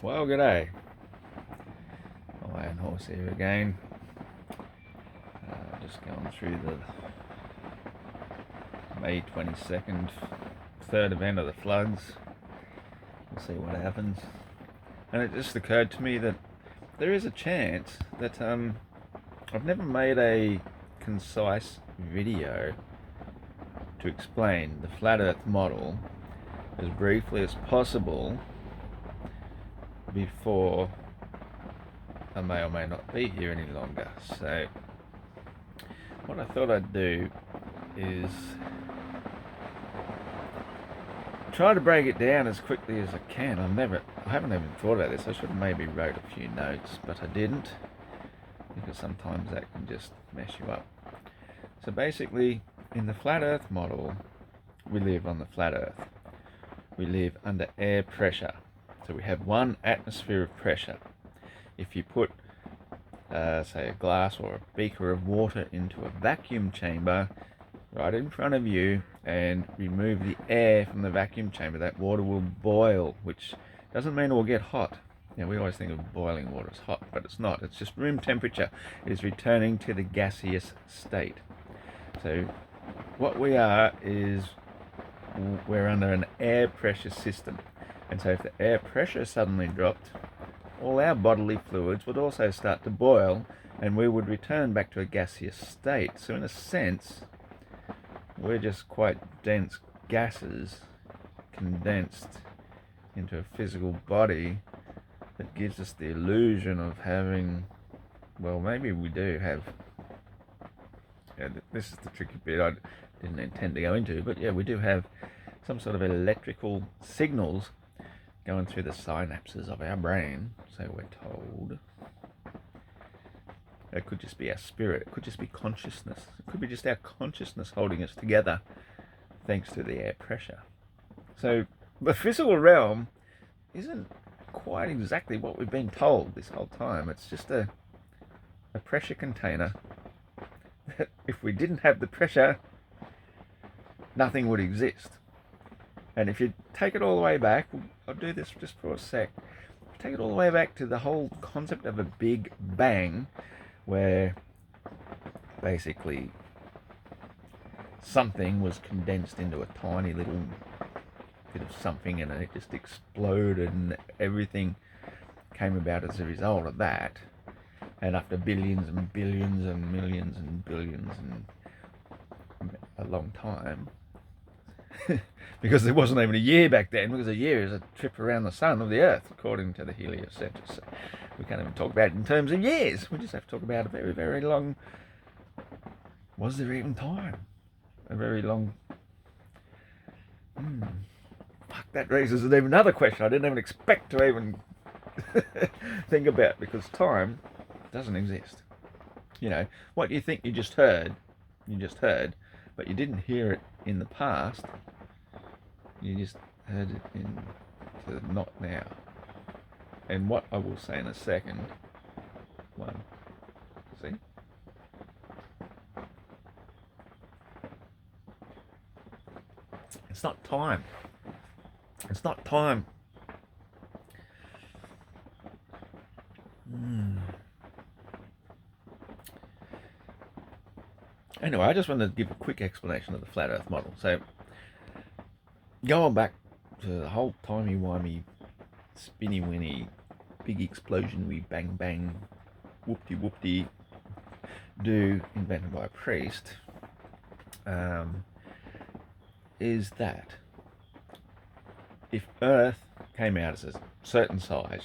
Well, g'day. Iron Horse here again. Just going through the May 22nd, third event of the floods. We'll see what happens. And it just occurred to me that there is a chance that I've never made a concise video to explain the flat earth model as briefly as possible before I may or may not be here any longer. So what I thought I'd do is try to break it down as quickly as I can. I haven't even thought about this. I should have maybe wrote a few notes, but I didn't, because sometimes that can just mess you up. So basically, in the flat earth model, we live on the flat earth. We live under air pressure. So we have one atmosphere of pressure. If you put say a glass or a beaker of water into a vacuum chamber right in front of you and remove the air from the vacuum chamber, that water will boil, which doesn't mean it will get hot. We always think of boiling water as hot, but it's not. It's just room temperature. It is returning to the gaseous state. So what we are is we're under an air pressure system. And so if the air pressure suddenly dropped, all our bodily fluids would also start to boil, and we would return back to a gaseous state. So in a sense, we're just quite dense gases condensed into a physical body that gives us the illusion of having, well, maybe we do have, this is the tricky bit I didn't intend to go into, but we do have some sort of electrical signals going through the synapses of our brain, so we're told. It could just be our spirit, it could just be consciousness, it could be just our consciousness holding us together thanks to the air pressure. So the physical realm isn't quite exactly what we've been told this whole time. It's just a pressure container that if we didn't have the pressure, nothing would exist. And if you take it all the way back, I'll do this just for a sec. Take it all the way back to the whole concept of a big bang, where basically something was condensed into a tiny little bit of something, and it just exploded, and everything came about as a result of that. And after billions and billions and millions and billions and a long time, because there wasn't even a year back then, because a year is a trip around the sun of the earth, according to the heliocentrists. So we can't even talk about it in terms of years. We just have to talk about a very, very long, was there even time? A very long, that raises even another question I didn't even expect to even think about, because time doesn't exist. What you think you just heard, but you didn't hear it in the past. You just heard it in the not now. And what I will say in a second, see? It's not time. It's not time. Anyway, I just wanted to give a quick explanation of the flat earth model. So, going back to the whole timey-wimey, spinny-winny, big explosion-y, bang-bang, whoop-de-whoop-de do invented by a priest, is that if Earth came out as a certain size,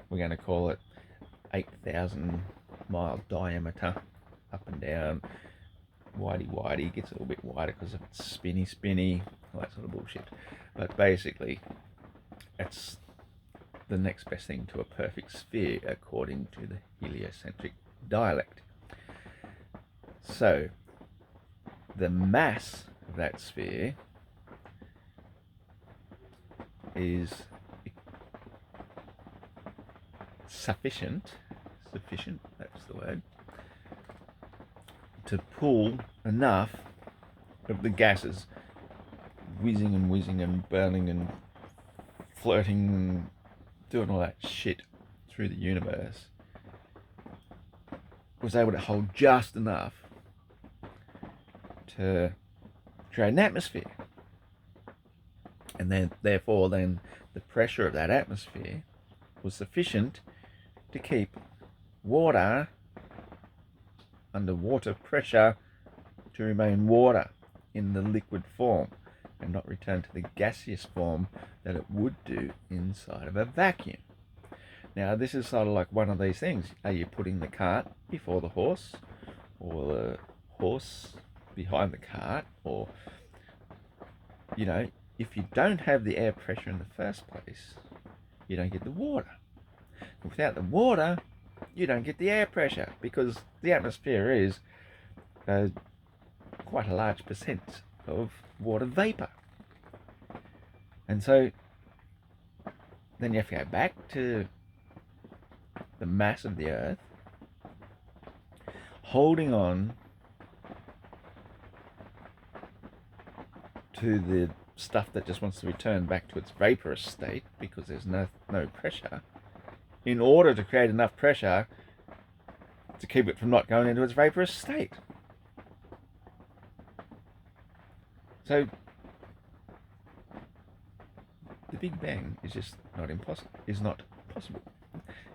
we're going to call it 8,000 mile diameter, up and down, widey, gets a little bit wider because of its spinny, all that sort of bullshit. But basically, it's the next best thing to a perfect sphere, according to the heliocentric dialect. So, the mass of that sphere is sufficient, that's the word, to pull enough of the gases whizzing and burning and flirting and doing all that shit through the universe, was able to hold just enough to create an atmosphere. And then, therefore, then the pressure of that atmosphere was sufficient to keep water under water pressure to remain water in the liquid form and not return to the gaseous form that it would do inside of a vacuum. Now, this is sort of like one of these things. Are you putting the cart before the horse, or the horse behind the cart? Or, you know, if you don't have the air pressure in the first place, you don't get the water. And without the water, you don't get the air pressure, because the atmosphere is quite a large percent of water vapor. And so then you have to go back to the mass of the earth, holding on to the stuff that just wants to return back to its vaporous state because there's no pressure, in order to create enough pressure to keep it from not going into its vaporous state. So the Big Bang is just not impossible.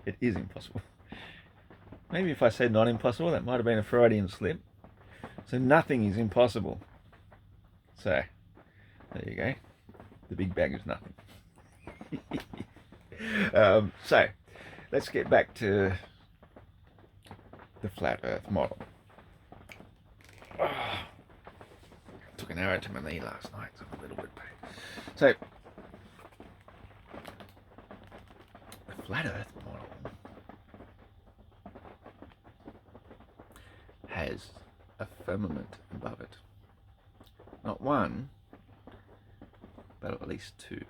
It is impossible. Maybe if I said not impossible, that might have been a Freudian slip. So nothing is impossible. So there you go. The Big Bang is nothing. So let's get back to the flat Earth model. Took an arrow to my knee last night, so I'm a little bit pain. So the flat Earth model has a firmament above it. Not one, but at least two.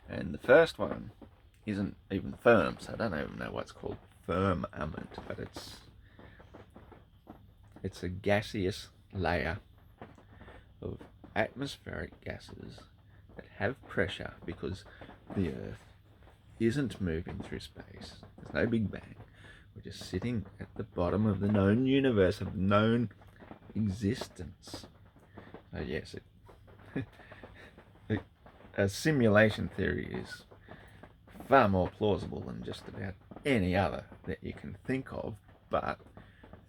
And the first one isn't even firm, so I don't even know what's called firmament, but it's a gaseous layer of atmospheric gases that have pressure, because the Earth isn't moving through space. There's no Big Bang. We're just sitting at the bottom of the known universe, of known existence. So yes, a simulation theory is far more plausible than just about any other that you can think of, but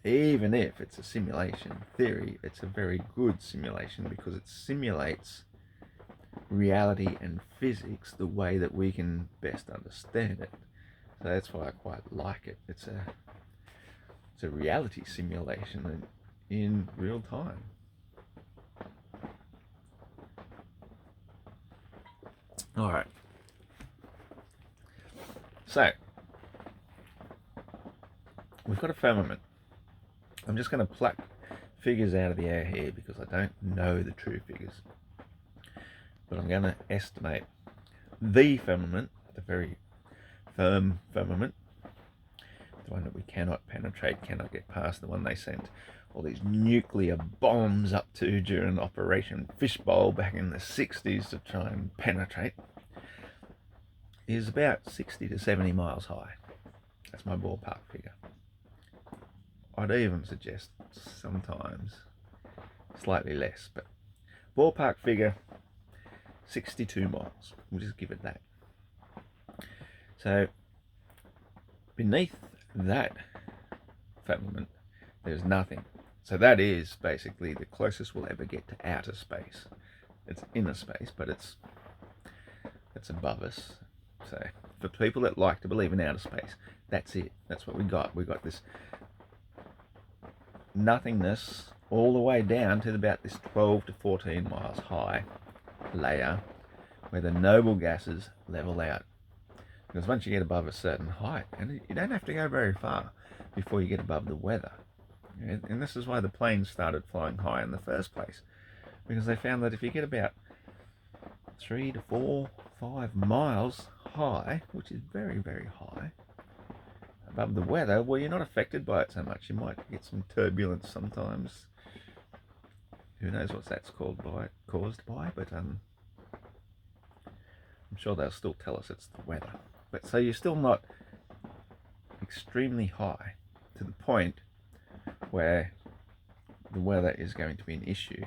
even if it's a simulation theory, it's a very good simulation, because it simulates reality and physics the way that we can best understand it. So that's why I quite like it. It's a reality simulation in real time. All right. So we've got a firmament. I'm just going to pluck figures out of the air here because I don't know the true figures. But I'm going to estimate the firmament, the very firm firmament, the one that we cannot penetrate, cannot get past, the one they sent all these nuclear bombs up to during Operation Fishbowl back in the 60s to try and penetrate, is about 60 to 70 miles high. That's my ballpark figure. I'd even suggest sometimes slightly less, but ballpark figure 62 miles. We'll just give it that. So beneath that firmament, there's nothing. So that is basically the closest we'll ever get to outer space. It's inner space, but it's above us. So for people that like to believe in outer space, that's it. That's what we got. We got this nothingness all the way down to about this 12 to 14 miles high layer where the noble gases level out. Because once you get above a certain height, and you don't have to go very far before you get above the weather. And this is why the planes started flying high in the first place, because they found that if you get about 3 to 4, 5 miles high, which is very, very high, above the weather, well, you're not affected by it so much. You might get some turbulence sometimes. Who knows what that's caused by, but I'm sure they'll still tell us it's the weather. But so you're still not extremely high to the point where the weather is going to be an issue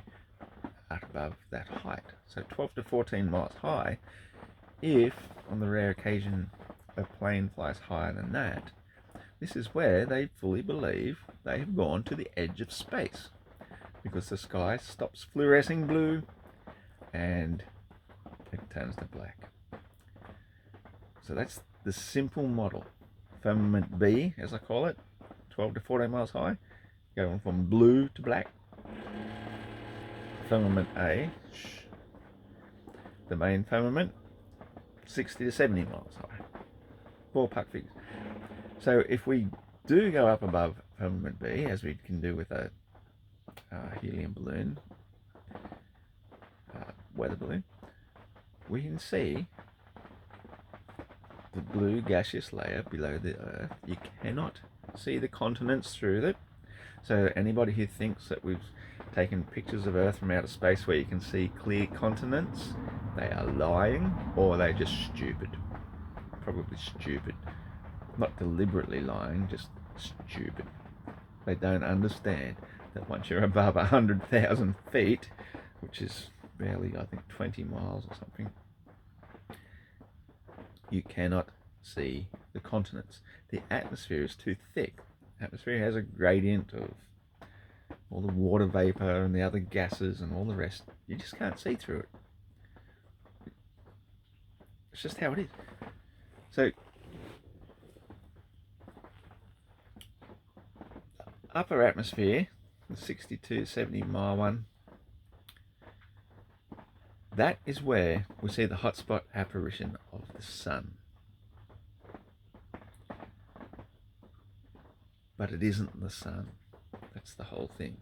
at above that height. So 12 to 14 miles high, if on the rare occasion a plane flies higher than that, this is where they fully believe they have gone to the edge of space, because the sky stops fluorescing blue and it turns to black. So that's the simple model. Firmament B, as I call it, 12 to 14 miles high, going from blue to black. Firmament A, the main firmament, 60 to 70 miles high. Ballpark figures. So if we do go up above firmament B, as we can do with a helium balloon, weather balloon, we can see the blue gaseous layer below the Earth. You cannot see the continents through it. So anybody who thinks that we've taken pictures of Earth from outer space where you can see clear continents, they are lying, or they're just stupid. Probably stupid. Not deliberately lying, just stupid. They don't understand that once you're above 100,000 feet, which is barely, I think, 20 miles or something, you cannot see the continents. The atmosphere is too thick. The atmosphere has a gradient of all the water vapor and the other gases and all the rest. You just can't see through it. It's just how it is. So upper atmosphere, the 62, 70 mile one, that is where we see the hotspot apparition of the sun. But it isn't the sun. That's the whole thing.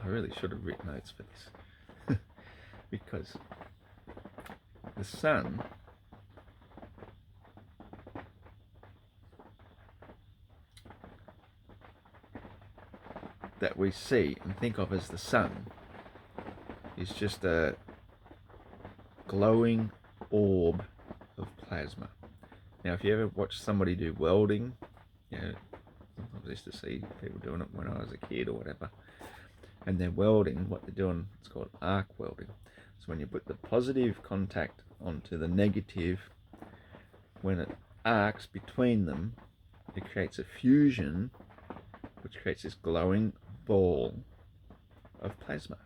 I really should have written notes for this. Because the sun that we see and think of as the sun is just a glowing orb of plasma. Now, if you ever watch somebody do welding, you know, I used to see people doing it when I was a kid or whatever, and they're welding, what they're doing, it's called arc welding. So when you put the positive contact onto the negative, when it arcs between them, it creates a fusion, which creates this glowing ball of plasma.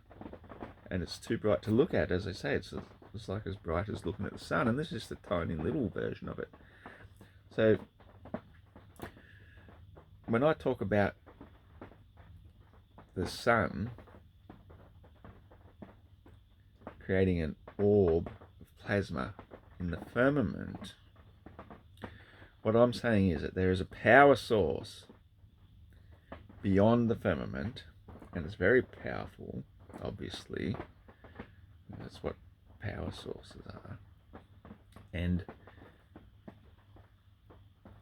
And it's too bright to look at, as I say. It's like as bright as looking at the sun, and this is the tiny little version of it. So when I talk about the sun creating an orb of plasma in the firmament, what I'm saying is that there is a power source beyond the firmament, and it's very powerful, obviously. That's what power sources are. And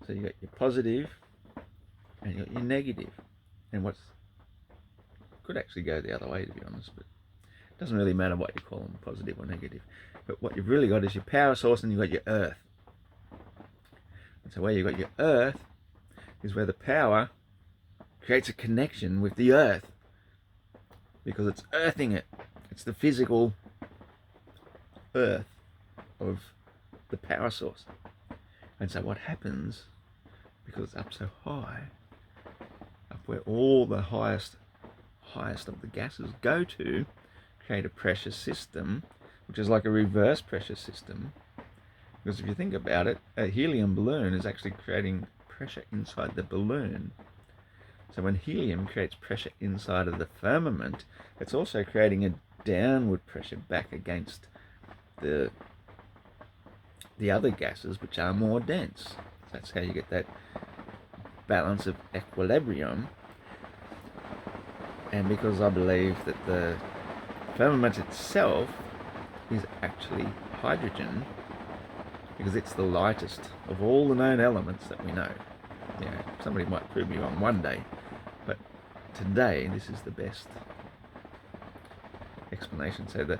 so you got your positive and you got your negative. And what's could actually go the other way, to be honest, but it doesn't really matter what you call them, positive or negative. But what you've really got is your power source, and you've got your earth. And so where you've got your earth is where the power creates a connection with the earth, because it's earthing it. It's the physical earth of the power source. And so what happens, because it's up so high, up where all the highest of the gases go to, create a pressure system, which is like a reverse pressure system. Because if you think about it, a helium balloon is actually creating pressure inside the balloon. So when helium creates pressure inside of the firmament, it's also creating a downward pressure back against the other gases, which are more dense. That's how you get that balance of equilibrium. And because I believe that the firmament itself is actually hydrogen, because it's the lightest of all the known elements that we know. Yeah, somebody might prove me wrong one day, but today this is the best explanation. So the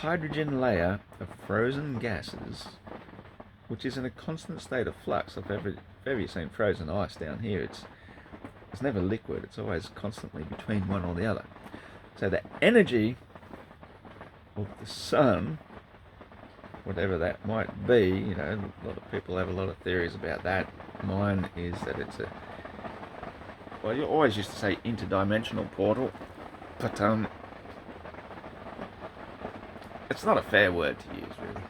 hydrogen layer of frozen gases, which is in a constant state of flux. If ever you've seen frozen ice down here, it's never liquid, it's always constantly between one or the other. So the energy of the sun, whatever that might be, you know, a lot of people have a lot of theories about that. Mine is that it's a, well, you always used to say interdimensional portal, but it's not a fair word to use, really.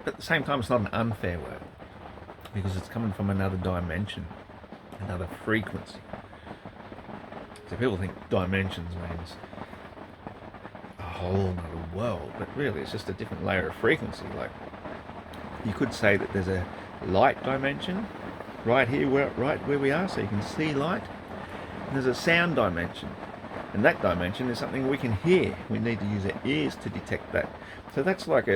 But at the same time, it's not an unfair word, because it's coming from another dimension, another frequency. So people think dimensions means a whole other world, but really it's just a different layer of frequency. Like, you could say that there's a light dimension right here, right where we are, so you can see light. And there's a sound dimension, and that dimension is something we can hear. We need to use our ears to detect that. So that's like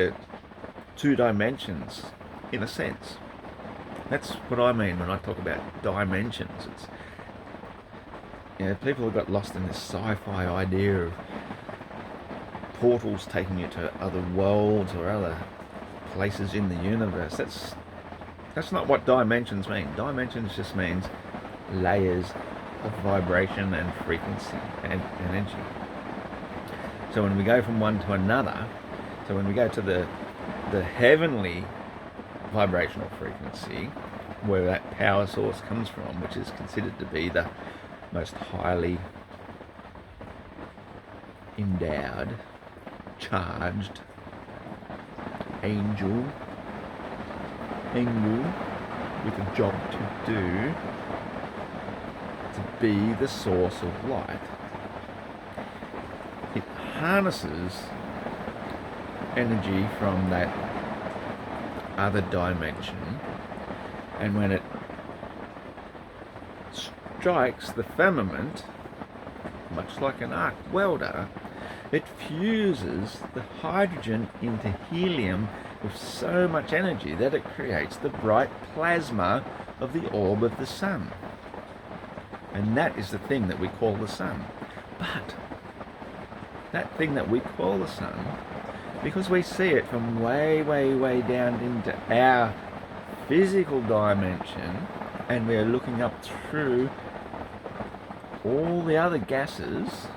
two dimensions in a sense. That's what I mean when I talk about dimensions. It's, you know, people have got lost in this sci-fi idea of portals taking you to other worlds or other places in the universe. That's not what dimensions mean. Dimensions just means layers of vibration and frequency and energy. So when we go from one to another, so when we go to the heavenly vibrational frequency, where that power source comes from, which is considered to be the most highly endowed, charged angel with a job to do, to be the source of light. It harnesses energy from that other dimension, and when it strikes the firmament, much like an arc welder, it fuses the hydrogen into helium with so much energy that it creates the bright plasma of the orb of the sun. And that is the thing that we call the sun. But that thing that we call the sun, because we see it from way, way, way down into our physical dimension, and we're looking up through all the other gases,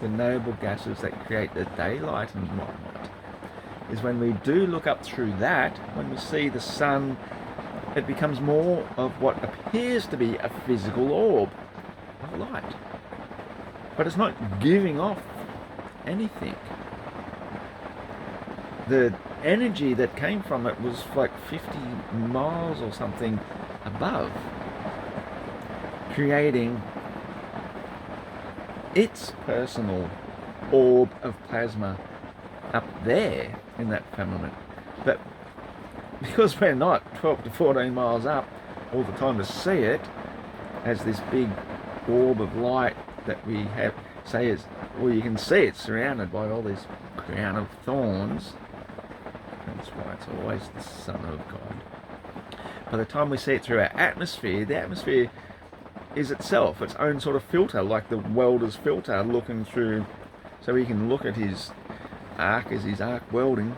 the noble gases that create the daylight and whatnot, is when we do look up through that, when we see the sun, it becomes more of what appears to be a physical orb of light. But it's not giving off anything. The energy that came from it was like 50 miles or something above, creating its personal orb of plasma up there in that firmament. But because we're not 12 to 14 miles up all the time to see it as this big orb of light that we have, say is, well, you can see it's surrounded by all this crown of thorns. That's why it's always the Son of God. By the time we see it through our atmosphere, the atmosphere is itself its own sort of filter, like the welder's filter looking through, so he can look at his arc as he's arc welding.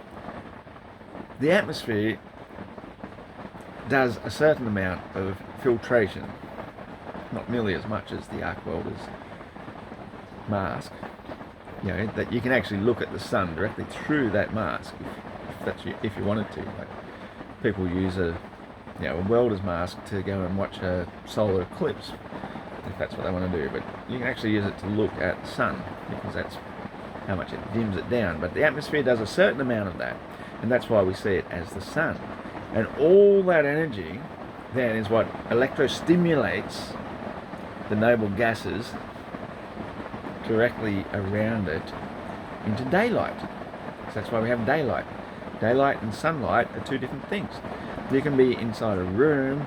The atmosphere does a certain amount of filtration, not nearly as much as the arc welder's mask, you know, that you can actually look at the sun directly through that mask if you wanted to. Like, people use a welder's mask to go and watch a solar eclipse, if that's what they want to do. But you can actually use it to look at the sun, because that's how much it dims it down. But the atmosphere does a certain amount of that, and that's why we see it as the sun. And all that energy then is what electrostimulates the noble gases directly around it into daylight. So that's why we have daylight. Daylight and sunlight are two different things. You can be inside a room,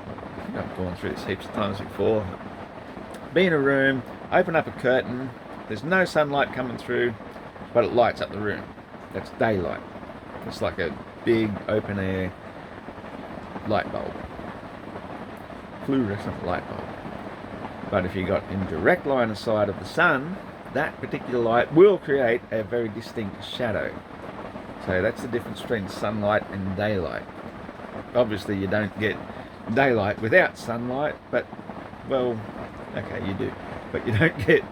I think I've gone through this heaps of times before, be in a room, open up a curtain, there's no sunlight coming through, but it lights up the room. That's daylight. It's like a big open air light bulb. fluorescent light bulb. But if you got in direct line of sight of the sun, that particular light will create a very distinct shadow. So that's the difference between sunlight and daylight. Obviously you don't get daylight without sunlight, but, well, okay, you do. But you don't get,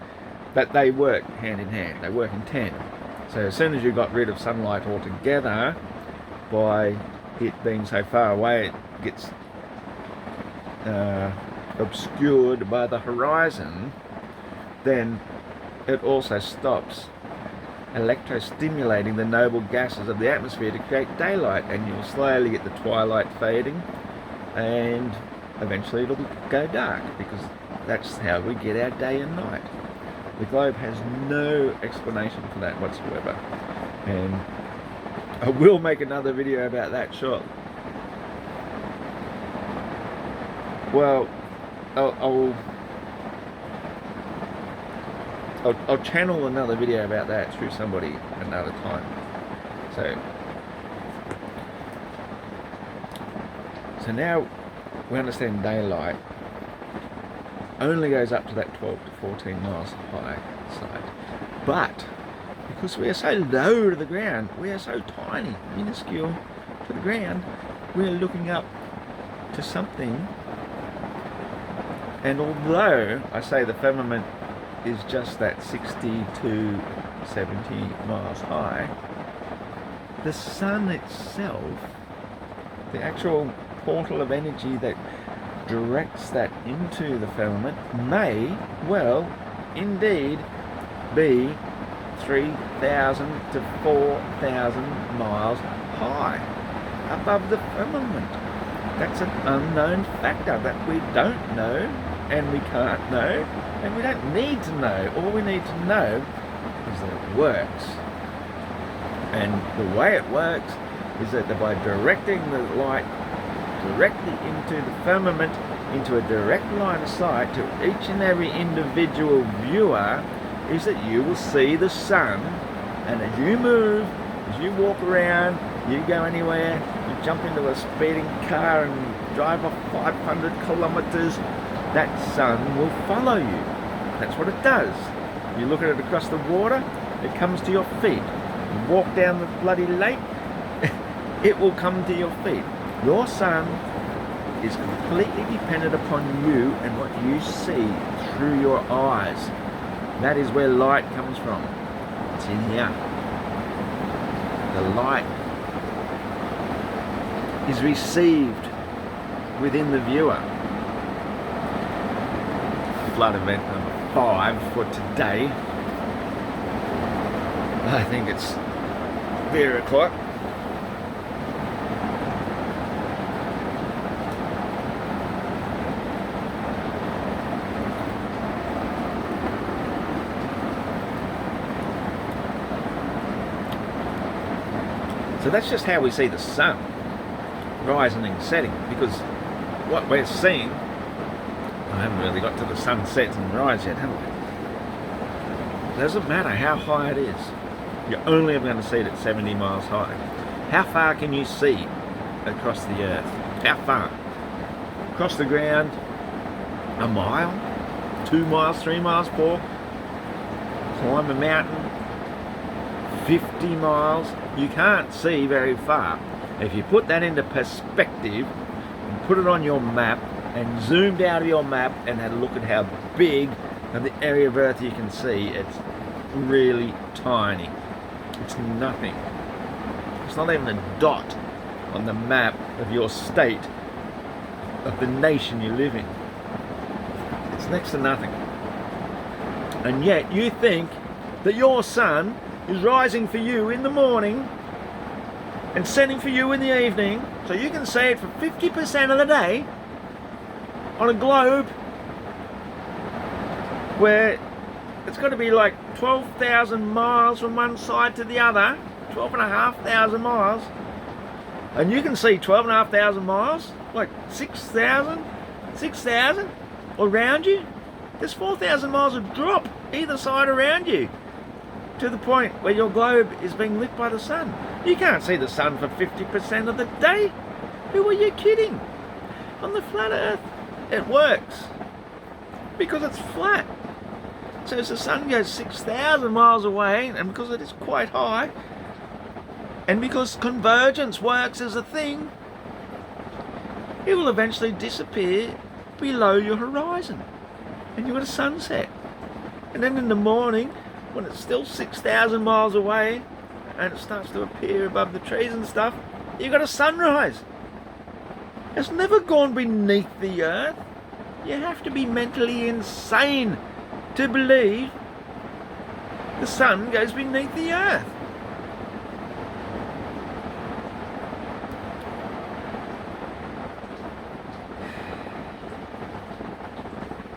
but they work hand in hand, they work in tandem. So as soon as you got rid of sunlight altogether, by it being so far away, it gets obscured by the horizon, then it also stops electrostimulating the noble gases of the atmosphere to create daylight, and you'll slowly get the twilight fading, and eventually it'll go dark, because that's how we get our day and night. The globe has no explanation for that whatsoever, and I will make another video about that shortly. Well, I'll channel another video about that through somebody another time. So now we understand daylight only goes up to that 12 to 14 miles high side. But because we are so low to the ground, we are so tiny, minuscule to the ground, we're looking up to something. And although I say the firmament is just that 60 to 70 miles high, the sun itself, the actual portal of energy that directs that into the firmament, may well indeed be 3,000 to 4,000 miles high above the firmament. That's an unknown factor that we don't know, and we can't know, and we don't need to know. All we need to know is that it works. And the way it works is that by directing the light directly into the firmament, into a direct line of sight to each and every individual viewer, is that you will see the sun, and as you move, as you walk around, you go anywhere, you jump into a speeding car and drive off 500 kilometers, that sun will follow you. That's what it does. You look at it across the water, it comes to your feet. You walk down the bloody lake, it will come to your feet. Your sun is completely dependent upon you and what you see through your eyes. That is where light comes from. It's in here. The light is received within the viewer. Flood event number 5 for today. I think it's 0 o'clock. So that's just how we see the sun rising and setting, because what we're seeing, I haven't really got to the sunset and rise yet, have I? It doesn't matter how high it is. You're only ever going to see it at 70 miles high. How far can you see across the earth? How far? Across the ground, a mile, 2 miles, 3 miles, 4. Climb a mountain, 50 miles. You can't see very far. If you put that into perspective and put it on your map and zoomed out of your map and had a look at how big of the area of Earth you can see, it's really tiny. It's nothing. It's not even a dot on the map of your state, of the nation you live in. It's next to nothing. And yet you think that your sun is rising for you in the morning and setting for you in the evening, so you can see it for 50% of the day on a globe where it's got to be like 12,000 miles from one side to the other, 12,500 miles, and you can see 12,500 miles, like 6,000 around you. There's 4,000 miles of drop either side around you, to the point where your globe is being lit by the sun. You can't see the sun for 50% of the day. Who are you kidding? On the flat earth, it works because it's flat. So as the sun goes 6,000 miles away, and because it is quite high, and because convergence works as a thing, it will eventually disappear below your horizon, and you've got a sunset. And then in the morning, when it's still 6,000 miles away, and it starts to appear above the trees and stuff, you've got a sunrise. It's never gone beneath the earth. You have to be mentally insane to believe the sun goes beneath the earth.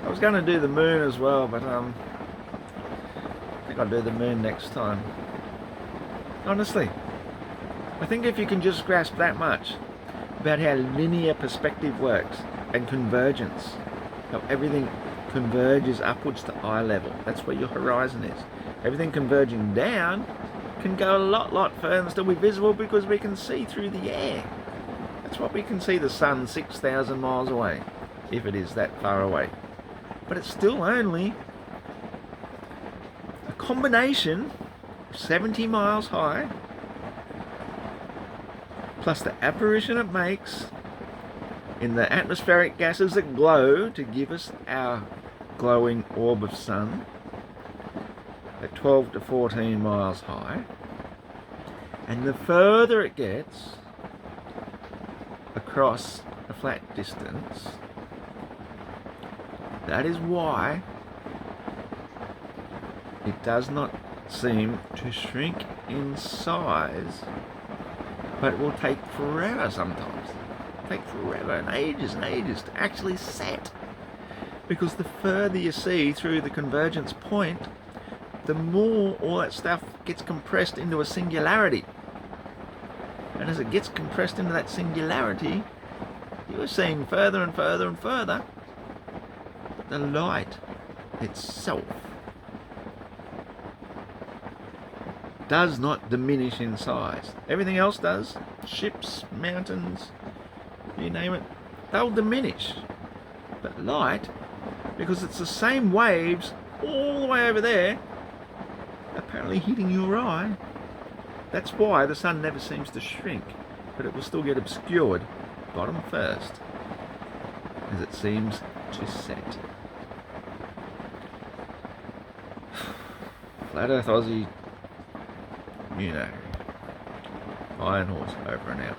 I was going to do the moon as well, but I think I'll do the moon next time. Honestly, I think if you can just grasp that much about how linear perspective works and convergence, how everything converges upwards to eye level. That's where your horizon is. Everything converging down can go a lot further and still be visible because we can see through the air. That's what we can see the sun 6,000 miles away, if it is that far away. But it's still only a combination of 70 miles high plus the apparition it makes in the atmospheric gases that glow to give us our glowing orb of sun at 12 to 14 miles high. And the further it gets across a flat distance, that is why it does not seem to shrink in size, but it will take forever sometimes. Take forever and ages to actually set, because the further you see through the convergence point, the more all that stuff gets compressed into a singularity, and as it gets compressed into that singularity, you are seeing further and further and further. The light itself does not diminish in size. Everything else does. Ships, mountains, you name it, they'll diminish. But light, because it's the same waves all the way over there, apparently hitting your eye, that's why the sun never seems to shrink, but it will still get obscured bottom first as it seems to set. Flat Earth Aussie, you know, Iron Horse over and out.